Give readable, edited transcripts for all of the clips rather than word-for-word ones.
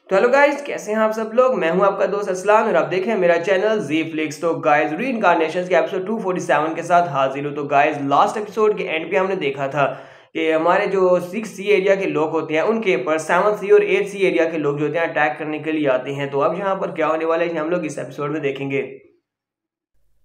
तो hello guys, कैसे हैं आप सब लोग। मैं हूं आपका दोस्त असलान और आप देख रहे हैं मेरा चैनल जी फ्लिक्स। तो गाइस, रीइंकार्नेशंस के एपिसोड 247 के साथ हाजिर हूं। तो गाइस, लास्ट एपिसोड के एंड पे हमने देखा था कि हमारे जो 6C एरिया के लोग होते हैं उनके ऊपर 7C और 8C एरिया के लोग जो होते हैं अटैक करने के लिए आते हैं। तो अब यहाँ पर क्या होने वाला है हम लोग इस एपिसोड में देखेंगे।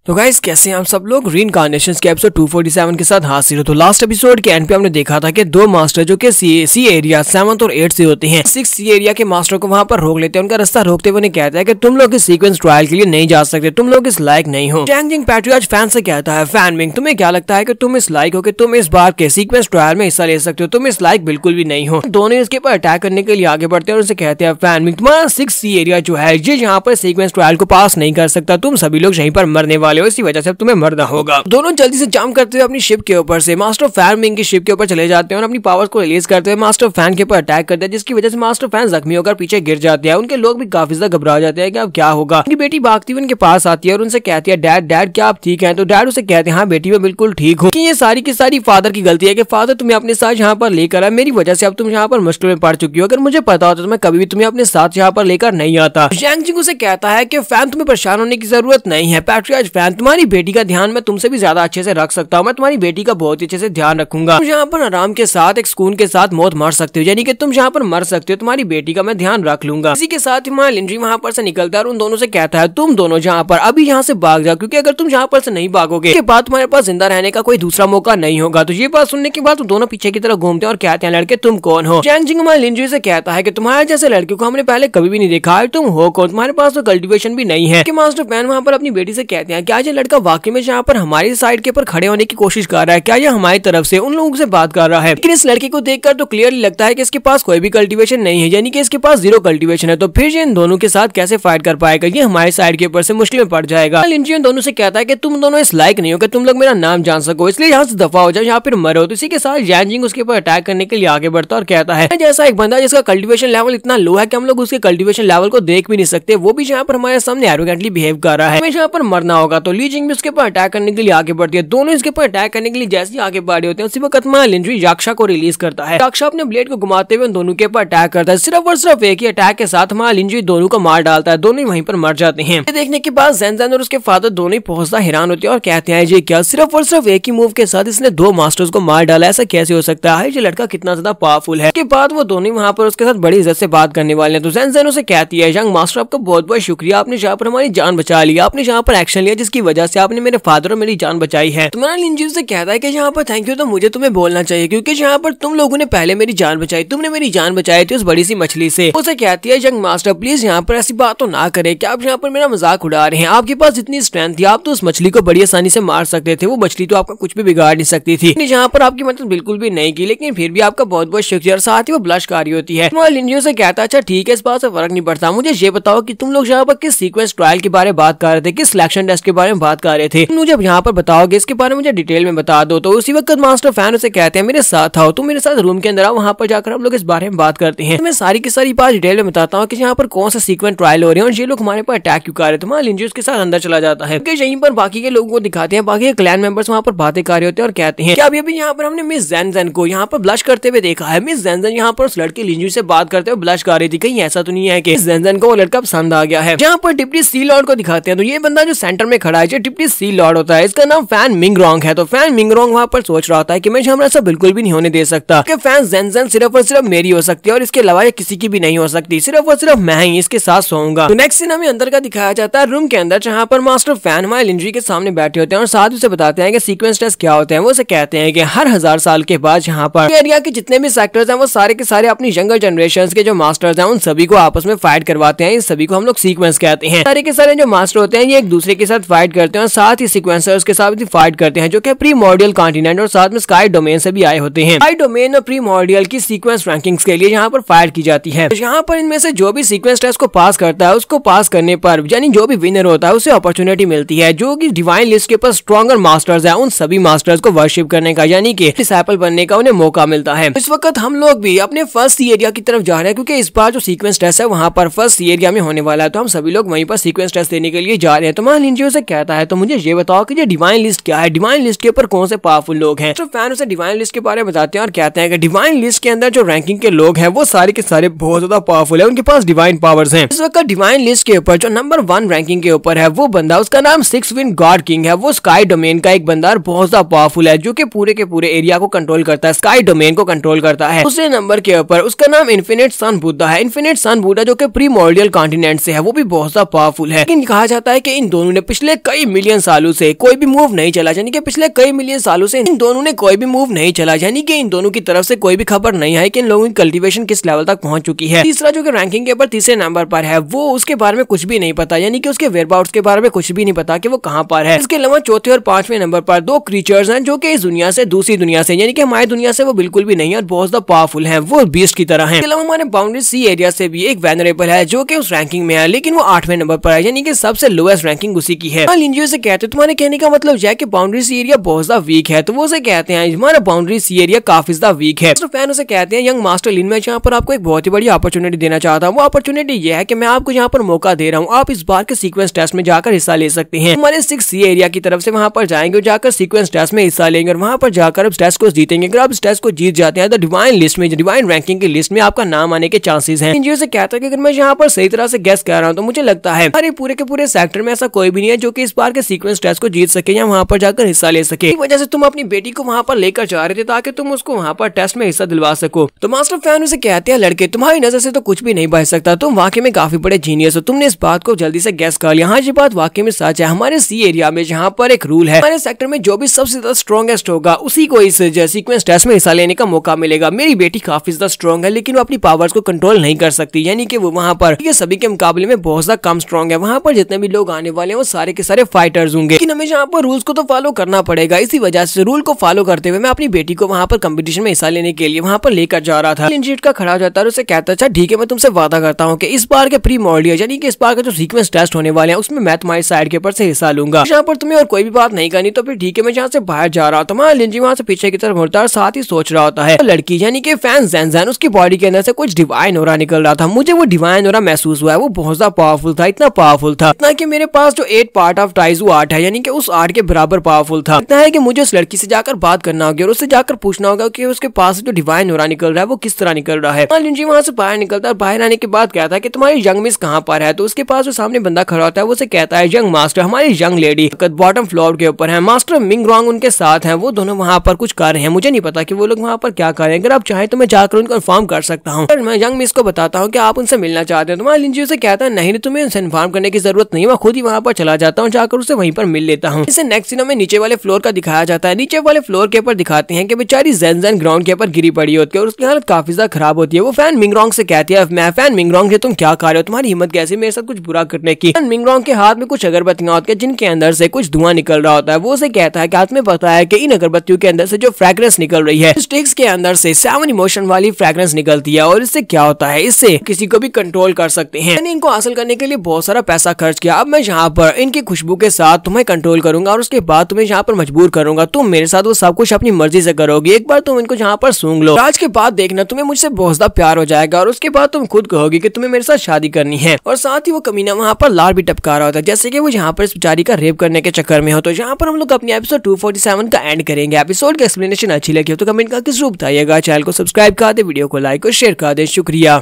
तो गाइस, कैसे हैं आप सब लोग। रीइंकार्नेशंस के एपिसोड 247 के साथ हाजिर हो। तो लास्ट एपिसोड के एंड पे हमने देखा था कि दो मास्टर जो कि सी एरिया 7th और 8th से होते हैं 6C एरिया के मास्टर को वहां पर रोक लेते हैं। उनका रास्ता रोकते हुए उन्हें कहता है कि तुम लोग इस सीक्वेंस ट्रायल के लिए नहीं जा सकते, तुम लोग इस लायक नहीं हो। जैंग जिंग पैट्रियार्च फैन से कहता है, फैन मिंग तुम्हें क्या लगता है कि तुम इस लायक हो कि तुम इस बार के सीक्वेंस ट्रायल में हिस्सा ले सकते हो? तुम इस लायक बिल्कुल भी नहीं हो। दोनों इसके ऊपर अटैक करने के लिए आगे बढ़ते हैं और उनसे कहते हैं, फैन मिंग तुम्हारा 6C एरिया जो है ये यहाँ पर सीक्वेंस ट्रायल को पास नहीं कर सकता, तुम सभी लोग यहीं पर मरने वाले हो, इसी वजह से तुम्हें मरना होगा। दोनों जल्दी से जंप करते हुए अपनी शिप के ऊपर से मास्टर फैन मिंग की शिप के ऊपर चले जाते हैं और अपनी पावर्स को रिलीज करते हुए मास्टर फैन के ऊपर अटैक करते हैं, जिसकी वजह से मास्टर फैन जख्मी होकर पीछे गिर जाते हैं। उनके लोग भी काफी ज्यादा घबरा जाते हैं कि अब क्या होगा। उनकी बेटी भागती हुई उनके पास आती है और उनसे कहती है, डैड डैड क्या आप ठीक हैं? तो डैड उसे कहते हैं, हाँ बेटी मैं बिल्कुल ठीक हूँ। ये सारी की सारी फादर की गलती है कि फादर तुम्हें अपने साथ यहाँ पर लेकर आए, मेरी वजह से अब तुम यहाँ पर मुश्किल में पड़ चुकी हो। अगर मुझे पता होता तो मैं कभी भी तुम्हें अपने साथ यहाँ पर लेकर नहीं आता। जैंग जिंग उसे कहता है कि फैन तुम्हें परेशान होने की जरूरत नहीं है, पैट्रियार्च फैन तुम्हारी बेटी का ध्यान मैं तुमसे भी ज्यादा अच्छे से रख सकता हूँ, मैं तुम्हारी बेटी का बहुत ही अच्छे से ध्यान रखूंगा। तुम यहाँ पर आराम के साथ एक सुकून के साथ मौत मार सकते हो, यानी कि तुम यहाँ पर मर सकते हो, तुम्हारी बेटी का मैं ध्यान रख लूंगा। इसी के साथ ही लिंड्री वहाँ पर से निकलता है और उन दोनों से कहता है, तुम दोनों जहाँ पर अभी यहाँ से भाग जाओ, क्योंकि अगर तुम यहाँ पर से नहीं भागोगे इसके बाद तुम्हारे पास जिंदा रहने का कोई दूसरा मौका नहीं होगा। तो ये बात सुनने के बाद दोनों पीछे की तरफ घूमते हैं और कहते हैं, लड़के तुम कौन हो? जैंग जिंग लिंड्री से कहता है कि तुम्हारे जैसे लड़के को हमने पहले कभी भी नहीं देखा है, तुम हो कौन? तुम्हारे पास तो कल्टीवेशन भी नहीं है। मास्टर फैन वहाँ पर अपनी बेटी से कहते हैं, क्या ये लड़का वाकई में यहाँ पर हमारी साइड के ऊपर खड़े होने की कोशिश कर रहा है? क्या ये हमारी तरफ से उन लोगों से बात कर रहा है? लेकिन इस लड़के को देखकर तो क्लियरली लगता है कि इसके पास कोई भी कल्टीवेशन नहीं है, यानी कि इसके पास 0 कल्टीवेशन है। तो फिर ये इन दोनों के साथ कैसे फाइट कर पाएगा? ये हमारे साइड के ऊपर से मुश्किल में पड़ जाएगा। लिंड्री इन दोनों से कहता है कि तुम दोनों इस लायक नहीं हो कि तुम लोग मेरा नाम जान सको, इसलिए यहाँ से दफा हो जाओ, यहाँ पर मरो। तो इसी के साथ जैंग जिंग उसके ऊपर अटैक करने के लिए आगे बढ़ता और कहता है, जैसा एक बंदा जिसका कल्टीवेशन लेवल इतना लो है कि हम लोग उसके कल्टीवेशन लेवल को देख भी नहीं सकते, वो भी यहाँ पर हमारे सामने एरोगेंटली बिहेव कर रहा है, हमें यहाँ पर मरना होगा। तो ली जिंग भी उसके ऊपर अटैक करने के लिए आगे बढ़ती है। दोनों इसके ऊपर अटैक करने के लिए जैसे आगे बढ़े होते हैं उसी वक्त लिंड्री याक्षा को रिलीज करता है। याक्षा अपने ब्लेड को घुमाते हुए दोनों के ऊपर अटैक करता है। सिर्फ और सिर्फ एक ही अटैक के साथ लिंड्री दोनों को मार डालता है, दोनों वहीं पर मर जाते हैं। देखने के बाद ज़ेन ज़ेन और उसके फादर दोनों ही पहुंचता हैरान होते हैं और कहते हैं, ये क्या सिर्फ और सिर्फ एक ही मूव के साथ इसने 2 मास्टर्स को मार डाला, ऐसा कैसे हो सकता है? ये लड़का कितना ज्यादा पावरफुल है। के बाद वो दोनों वहाँ पर उसके साथ बड़ी इज्जत से बात करने वाले हैं। तो ज़ेन ज़ेन उसे कहती है, यंग मास्टर आपका बहुत बहुत शुक्रिया, आपने यहाँ पर हमारी जान बचा ली, आपने यहाँ पर एक्शन लिया जिसकी वजह से आपने मेरे फादर और मेरी जान बचाई है। तुम्हारा लिंड्री से कहता है कि यहाँ पर थैंक यू तो मुझे तुम्हें बोलना चाहिए, क्योंकि यहाँ पर तुम लोगों ने पहले मेरी जान बचाई, तुमने मेरी जान बचाई थी उस बड़ी सी मछली से। उसे कहती है, यंग मास्टर प्लीज यहाँ पर ऐसी बात तो ना करें कि आप यहाँ पर मेरा मजाक उड़ा रहे हैं, आपके पास इतनी स्ट्रेंथ थी, आप तो उस मछली को बड़ी आसानी से मार सकते थे, वो मछली तो आपका कुछ भी बिगाड़ नहीं सकती थी। यहाँ पर आपकी मदद बिल्कुल भी नहीं की, लेकिन फिर भी आपका बहुत बहुत शुक्रिया। और साथ ही वो ब्लश कर रही होती है। लिंड्री से कहता है, अच्छा ठीक है, इस बात से फर्क नहीं पड़ता, मुझे ये बताओ कि तुम लोग यहाँ पर किस सीक्वेंस ट्रायल के बारे में बात कर रहे थे, किस सिलेक्शन टेस्ट के बारे में बात कर रहे थे, मुझे यहाँ पर बताओगे, इसके बारे में मुझे डिटेल में बता दो। तो उसी वक्त मास्टर फैन उसे कहते हैं, मेरे साथ आओ, तुम मेरे साथ रूम के अंदर आओ, वहाँ पर जाकर हम लोग इस बारे में बात करते हैं। मैं सारी की सारी बात डिटेल में बताता हूँ कि यहाँ पर कौन सा सीक्वेंस ट्रायल हो रहे हैं और ये लोग हमारे पर अटैक क्यों कर रहे थे। तुम्हारा लिंड्री उसके साथ अंदर चला जाता है, यहीं पर बाकी के लोगों को दिखाते हैं, बाकी के क्लैन मेंबर्स वहाँ पर बातें कर रहे होते हैं और कहते हैं कि अभी यहाँ पर हमने मिस ज़ेन ज़ेन को यहाँ पर ब्लश करते हुए देखा है। मिस ज़ेन ज़ेन यहाँ पर उस लड़के लिंड्री से बात करते हुए ब्लश कर रही थी, कहीं ऐसा तो नहीं है कि ज़ेन ज़ेन को वो लड़का पसंद आ गया है। जहाँ पर डिप्टी सी लॉर्ड को दिखाते हैं, तो ये बंदा जो सेंटर में खड़ा है जो डिप्टी सी लॉर्ड होता है, इसका नाम फैन मिंग रॉन्ग है। तो फैन मिंग रॉन्ग वहाँ पर सोच रहा होता है कि मैं ऐसा बिल्कुल भी नहीं होने दे सकता कि फैन ज़ेन ज़ेन सिर्फ और सिर्फ मेरी हो सकती है और इसके अलावा ये किसी की भी नहीं हो सकती, सिर्फ और सिर्फ मैं ही इसके साथ सोऊंगा। तो नेक्स्ट सीन हमें अंदर का दिखाया जाता है, रूम के अंदर, जहाँ पर मास्टर फैन हमारे लिंड्री के सामने बैठे होते हैं और साथ उसे बताते हैं कि सीक्वेंस टेस्ट क्या होते हैं। वो उसे कहते हैं कि हर 1000 साल के बाद यहाँ पर एरिया के जितने भी सेक्टर्स हैं वो सारे के सारे अपनी यंगर जनरेशन के जो मास्टर्स हैं उन सभी को आपस में फाइट करवाते हैं। इन सभी को हम लोग सीक्वेंस कहते हैं। सारे के सारे जो मास्टर होते हैं ये एक दूसरे के साथ फाइट करते हैं और साथ ही सीक्वेंसर्स के साथ भी फाइट करते हैं, जो कि प्रीमॉर्डियल कॉन्टिनेंट और साथ में स्काई डोमेन से भी आए होते हैं। स्काई डोमेन और प्रीमॉर्डियल की सीक्वेंस रैंकिंग्स के लिए यहाँ पर फाइट की जाती है। यहाँ पर इनमें से जो भी सीक्वेंस टेस्ट को पास करता है उसको पास करने पर यानी जो भी विनर होता है उसे अपॉर्चुनिटी मिलती है, जो कि डिवाइन लिस्ट के पास स्ट्रॉन्गर मास्टर्स हैं उन सभी मास्टर्स को वर्शिप करने का यानी कि डिसाइपल बनने का उन्हें मौका मिलता है। इस वक्त हम लोग भी अपने फर्स्ट सी एरिया की तरफ जा रहे हैं, क्योंकि इस बार जो सीक्वेंस टेस्ट है वहाँ पर फर्स्ट सी एरिया में होने वाला है, तो हम सभी लोग वहीं पर सीक्वेंस टेस्ट देने के लिए जा रहे हैं। तो लिंड्री से उसे कहता है तो मुझे ये बताओ कि ये डिवाइन लिस्ट क्या है, डिवाइन लिस्ट के ऊपर कौन से पावरफुल लोग हैं। तो फैन उसे डिवाइन लिस्ट के बारे में बताते हैं और कहते हैं कि डिवाइन लिस्ट के अंदर जो रैंकिंग के लोग हैं वो सारे के सारे बहुत ज्यादा पावरफुल है, उनके पास डिवाइन पावर्स हैं। इस वक्त डिवाइन लिस्ट के ऊपर जो नंबर 1 रैंकिंग के ऊपर है वो बंदा, उसका नाम 6 विंड गॉड किंग है। वो स्काई डोमेन का एक बंदा बहुत ज्यादा पावरफुल है जो कि पूरे के पूरे एरिया को कंट्रोल करता है, स्काई डोमेन को कंट्रोल करता है। दूसरे नंबर के ऊपर उसका नाम इन्फिनिट सन बुद्धा है। इन्फिनिट सन बुद्धा जो कि प्रीमोर्डियल कॉन्टिनेंट से है, वो भी बहुत ज्यादा पावरफुल है। लेकिन कहा जाता है कि इन दोनों ने पिछले कई मिलियन सालों से कोई भी मूव नहीं चला, यानी कि पिछले कई मिलियन सालों से इन दोनों ने कोई भी मूव नहीं चला, यानी कि इन दोनों की तरफ से कोई भी खबर नहीं आई कि इन लोगों की कल्टीवेशन किस लेवल तक पहुंच चुकी है। तीसरा जो कि रैंकिंग के ऊपर तीसरे नंबर पर है, वो उसके बारे में कुछ भी नहीं पता, यानी कि उसके वेयरबाउट्स के बारे में कुछ भी नहीं पता कि वो कहां पर है। इसके अलावा चौथे और 5वें नंबर पर 2 क्रीचर्स हैं जो कि इस दुनिया से दूसरी दुनिया से, यानी कि हमारी दुनिया से वो बिल्कुल भी नहीं है और बहुत ज्यादा पावरफुल है, वो बीस्ट की तरह है। इसके अलावा हमारे बाउंड्री सी एरिया से भी एक वेनरेबल है जो कि उस रैंकिंग में है, लेकिन वो 8वें नंबर पर है, यानी कि सबसे लोएस्ट रैंकिंग उसी की है। लिंजियो से कहते हैं तुम्हारे कहने का मतलब यह है कि बाउंड्री सी एरिया बहुत ज्यादा वीक है, तो वो उसे कहते हैं हमारा बाउंड्री सी एरिया काफी ज्यादा वीक है। तो फैन उसे कहते हैं यंग मास्टर लिन, मैं यहाँ पर आपको एक बहुत ही बड़ी अपॉर्चुनिटी देना चाहता हूँ। वो अपॉर्चुनिटी ये है कि मैं आपको यहाँ पर मौका दे रहा हूँ, आप इस बार के सीक्वेंस टेस्ट में जाकर हिस्सा ले सकते हैं। हमारे 6C एरिया की तरफ से वहाँ पर जाएंगे और जाकर सीक्वेंस टेस्ट में हिस्सा लेंगे और वहाँ पर जाकर अब टेस्ट को जीतेंगे। अगर आप इस टेस्ट को जीत जाते हैं तो डिवाइन लिस्ट में, डिवाइन रैंकिंग की लिस्ट में आपका नाम आने के चांसेस हैं। लिंजियो से कहता है कि अगर मैं यहाँ पर सही तरह से गेस कर रहा हूँ तो मुझे लगता है अरे पूरे के पूरे सेक्टर में ऐसा कोई भी नहीं है जो कि इस बार के सीक्वेंस टेस्ट को जीत सके या वहाँ पर जाकर हिस्सा ले सके। इस वजह से तुम अपनी बेटी को वहाँ पर लेकर जा रहे थे ताकि तुम उसको वहाँ पर टेस्ट में हिस्सा दिलवा सको। तो मास्टर फैन उसे कहते हैं लड़के तुम्हारी नजर से तो कुछ भी नहीं बच सकता, तुम वाकई में काफी बड़े जीनियस हो, तुमने इस बात को जल्दी से गेस कर लिया। हाँ ये बात वाकई में सच है। हमारे सी एरिया में जहाँ पर एक रूल है, हमारे सेक्टर में जो भी सबसे ज्यादा स्ट्रॉन्गेस्ट होगा उसी को इस सीक्वेंस टेस्ट में हिस्सा लेने का मौका मिलेगा। मेरी बेटी काफी ज्यादा स्ट्रॉन्ग है लेकिन वो अपनी पावर्स को कंट्रोल नहीं कर सकती, यानी कि वो वहाँ पर ये सभी के मुकाबले में बहुत ज्यादा कम स्ट्रॉन्ग है। वहाँ पर जितने भी लोग आने वाले हैं वो सारे के सारे फाइटर्स होंगे, लेकिन हमें यहाँ पर रूल्स को तो फॉलो करना पड़ेगा। इसी वजह से रूल को फॉलो करते हुए मैं अपनी बेटी को वहाँ पर कंपटीशन में हिस्सा लेने के लिए वहाँ पर लेकर जा रहा था। लिंजियो का खड़ा हो जाता है और उसे कहता अच्छा ठीक है, मैं तुमसे वादा करता हूँ कि इस बार के प्रीमोर्डियल यानी कि इस बार के जो सीक्वेंस टेस्ट होने वाले हैं उसमें मैं तुम्हारी साइड के ऊपर से हिस्सा लूंगा। यहाँ पर तुम्हें और कोई भी बात नहीं करनी तो फिर ठीक है, मैं यहाँ से बाहर जा रहा हूँ। हमारा लिंजियो वहाँ से पीछे की तरफ मुड़ता है और साथ ही सोच रहा होता है लड़की यानी कि फैन ज़ेन उसकी बॉडी के अंदर से कुछ डिवाइन ऑरा निकल रहा था। मुझे वो डिवाइन ऑरा महसूस हुआ है, वो बहुत ज्यादा पावरफुल था, इतना पावरफुल था इतना कि मेरे पास जो 8 पार्ट ऑफ टाइजू आर्ट है यानी कि उस आर्ट के बराबर पावरफुल था। इतना है कि मुझे उस लड़की से जाकर बात करना होगा और उससे जाकर पूछना होगा कि उसके पास जो डिवाइन ऑरा निकल रहा है वो किस तरह निकल रहा है। लिंजियो वहाँ से बाहर निकलता है, बाहर आने के बाद कहता है कि तुम्हारी यंग मिस कहाँ पर है। तो उसके पास जो सामने बंदा खड़ा होता है वो उसे कहता है यंग मास्टर हमारी यंग लेडी बॉटम फ्लोर के ऊपर है, मास्टर मिंग रॉन्ग उनके साथ हैं, वो दोनों वहाँ पर कुछ कर रहे हैं। मुझे नहीं पता कि वो लोग वहाँ पर क्या कर रहे हैं, अगर आप चाहें तो मैं जाकर उनको इन्फॉर्म कर सकता हूँ। मैं यंग मिस को बताता हूँ कि आप उनसे मिलना चाहते हैं। तुम्हारा लिंजियो से कहता है नहीं तुम्हें उनसे इन्फॉर्म करने की जरूरत नहीं, मैं खुद ही वहाँ पर चला जाता हूँ, जाकर उसे वहीं पर मिल लेता हूँ। इसे नेक्स्ट सीन में नीचे वाले फ्लोर का दिखाया जाता है। नीचे वाले फ्लोर के ऊपर दिखाते हैं कि बेचारी ज़ेन ग्राउंड के ऊपर गिरी पड़ी होती है और उसकी हालत काफी ज्यादा खराब होती है। वो फैन मिंग रॉन्ग से कहती है मैं फैन मिंग रॉन्ग तुम क्या कर रहे हो, तुम्हारी हिम्मत कैसे मेरे साथ कुछ बुरा करने की। मिंग रॉन्ग के हाथ में कुछ अगरबत्तियां होती है जिनके अंदर से कुछ धुआं निकल रहा होता है। वो उसे कहता है कि हाथ में पता है कि इन अगरबत्तियों के अंदर से जो फ्रेग्रेंस निकल रही है, स्टिक्स के अंदर से 7 इमोशन वाली फ्रेग्रेंस निकलती है और इससे क्या होता है, इससे किसी को भी कंट्रोल कर सकते हैं। मैंने इनको हासिल करने के लिए बहुत सारा पैसा खर्च किया, अब मैं यहाँ पर इनकी खुशबू के साथ तुम्हें कंट्रोल करूंगा और उसके बाद तुम्हें यहाँ पर मजबूर करूंगा, तुम मेरे साथ वो सब कुछ अपनी मर्जी से करोगे। एक बार तुम इनको यहाँ पर सूंघ लो, आज के बाद देखना तुम्हें मुझसे बहुत ज्यादा प्यार हो जाएगा और उसके बाद तुम खुद कहोगे कि तुम्हें मेरे साथ शादी करनी है। और साथ ही वो कमीना वहाँ पर लार भी टपका रहा होता है जैसे कि वो यहाँ पर इस बेचारी का रेप करने के चक्कर में हो। तो यहाँ पर हम लोग अपनी एपिसोड 247 का एंड करेंगे। एपिसोड की एक्सप्लेनेशन अच्छी लगी हो तो कमेंट करके जरूर बताइएगा। चैनल को सब्सक्राइब कर दे, वीडियो को लाइक और शेयर कर दे। शुक्रिया।